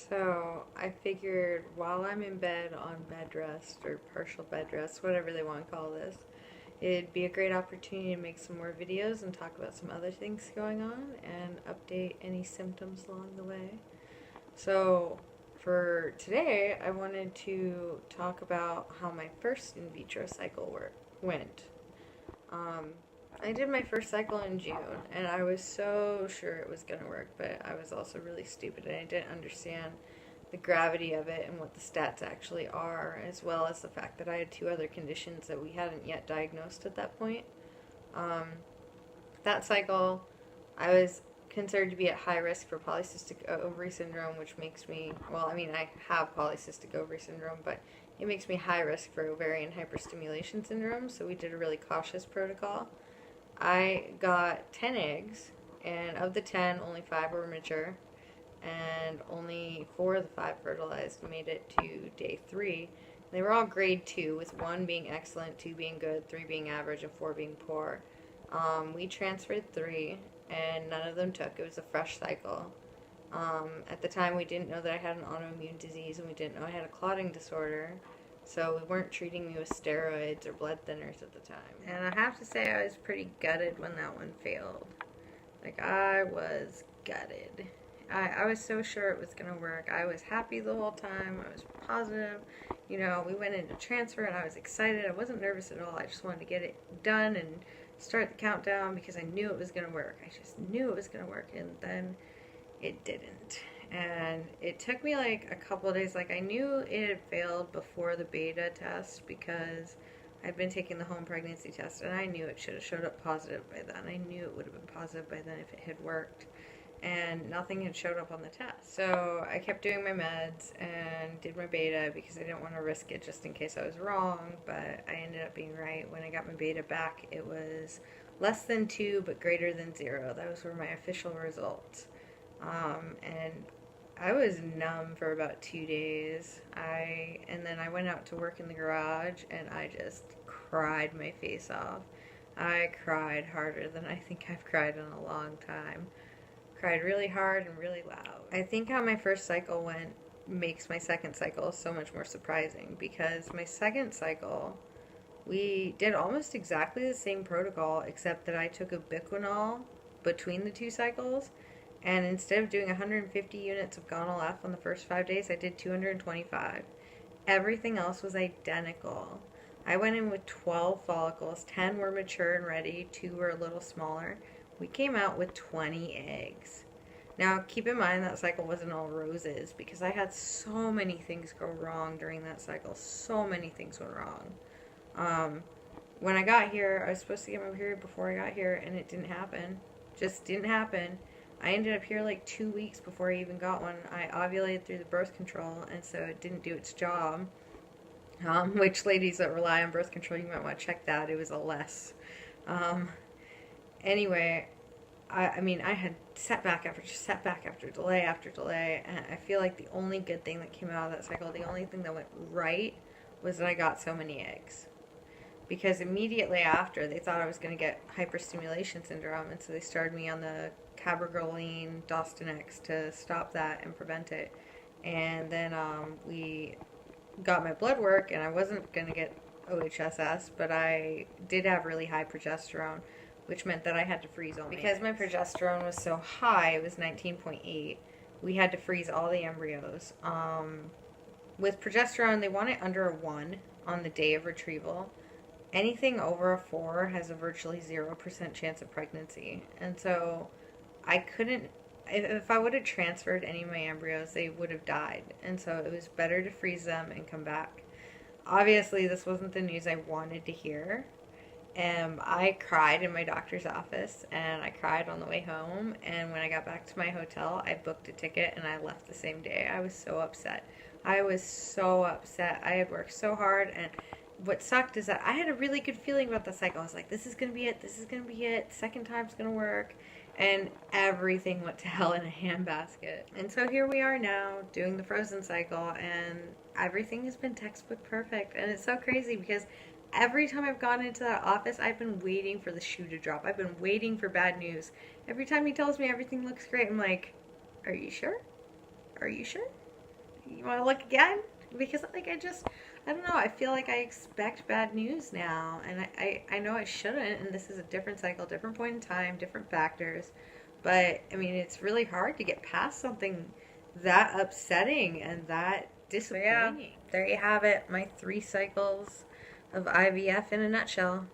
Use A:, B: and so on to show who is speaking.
A: So I figured while I'm in bed on bed rest or partial bed rest, whatever they want to call this, it'd be a great opportunity to make some more videos and talk about some other things going on and update any symptoms along the way. So for today, I wanted to talk about how my first in vitro cycle went. Um, I did my first cycle in June, and I was so sure it was going to work, but I was also really stupid, and I didn't understand the gravity of it and what the stats actually are, as well as the fact that I had two other conditions that we hadn't yet diagnosed at that point. Um, that cycle, I was considered to be at high risk for polycystic ovary syndrome, which makes me, well, I mean, I have polycystic ovary syndrome, but it makes me high risk for ovarian hyperstimulation syndrome, so we did a really cautious protocol. I got 10 eggs, and of the 10, only 5 were mature, and only 4 of the 5 fertilized made it to day 3. They were all grade 2, with 1 being excellent, 2 being good, 3 being average, and 4 being poor. We transferred 3, and none of them took. It was a fresh cycle. At the time, we didn't know that I had an autoimmune disease, and we didn't know I had a clotting disorder. So we weren't treating me with steroids or blood thinners at the time. And I have to say I was pretty gutted when that one failed. Like, I was gutted. I was so sure it was going to work. I was happy the whole time. I was positive. You know, we went into transfer and I was excited. I wasn't nervous at all. I just wanted to get it done and start the countdown because I knew it was going to work. I just knew it was going to work. And then it didn't. And it took me like a couple of days. Like, I knew it had failed before the beta test because I'd been taking the home pregnancy test, and I knew it should have showed up positive by then. I knew it would have been positive by then if it had worked. And nothing had showed up on the test. So I kept doing my meds and did my beta because I didn't want to risk it just in case I was wrong, but I ended up being right. When I got my beta back, it was less than 2 but greater than 0. Those were my official results. And I was numb for about 2 days. And then I went out to work in the garage and I just cried my face off. I cried harder than I think I've cried in a long time. Cried really hard and really loud. I think how my first cycle went makes my second cycle so much more surprising because my second cycle, we did almost exactly the same protocol except that I took ubiquinol between the 2 cycles. And instead of doing 150 units of Gonal F on the first 5 days, I did 225. Everything else was identical. I went in with 12 follicles. 10 were mature and ready. 2 were a little smaller. We came out with 20 eggs. Now, keep in mind that cycle wasn't all roses because I had so many things go wrong during that cycle. So many things went wrong. When I got here, I was supposed to get my period before I got here, and it didn't happen. Just didn't happen. I ended up here like 2 weeks before I even got one. I ovulated through the birth control, and so it didn't do its job. Which ladies that rely on birth control, you might want to check that. It was a less. Anyway, I mean, I had setback after delay after delay, and I feel like the only good thing that came out of that cycle, the only thing that went right, was that I got so many eggs. Because immediately after, they thought I was going to get hyperstimulation syndrome, and so they started me on the cabergoline Dostanex to stop that and prevent it. And then we got my blood work, and I wasn't going to get OHSS, but I did have really high progesterone, which meant that I had to freeze all my eggs. Because my progesterone was so high, it was 19.8, we had to freeze all the embryos. With progesterone, they want it under a 1 on the day of retrieval. Anything over a 4 has a virtually 0% chance of pregnancy. And so I couldn't, if I would have transferred any of my embryos, they would have died. And so it was better to freeze them and come back. Obviously, this wasn't the news I wanted to hear. I cried in my doctor's office, and I cried on the way home. And when I got back to my hotel, I booked a ticket, and I left the same day. I was so upset. I had worked so hard, and what sucked is that I had a really good feeling about the cycle. I was like, this is going to be it. This is going to be it. Second time's going to work. And everything went to hell in a handbasket. And so here we are now doing the frozen cycle, and everything has been textbook perfect. And it's so crazy because every time I've gone into that office, I've been waiting for the shoe to drop. I've been waiting for bad news. Every time he tells me everything looks great, I'm like, are you sure? Are you sure? You want to look again? Because like I don't know, I feel like I expect bad news now, and I know I shouldn't, and this is a different cycle, different point in time, different factors, but I mean, it's really hard to get past something that upsetting and that disappointing. So yeah, there you have it, my 3 cycles of IVF in a nutshell.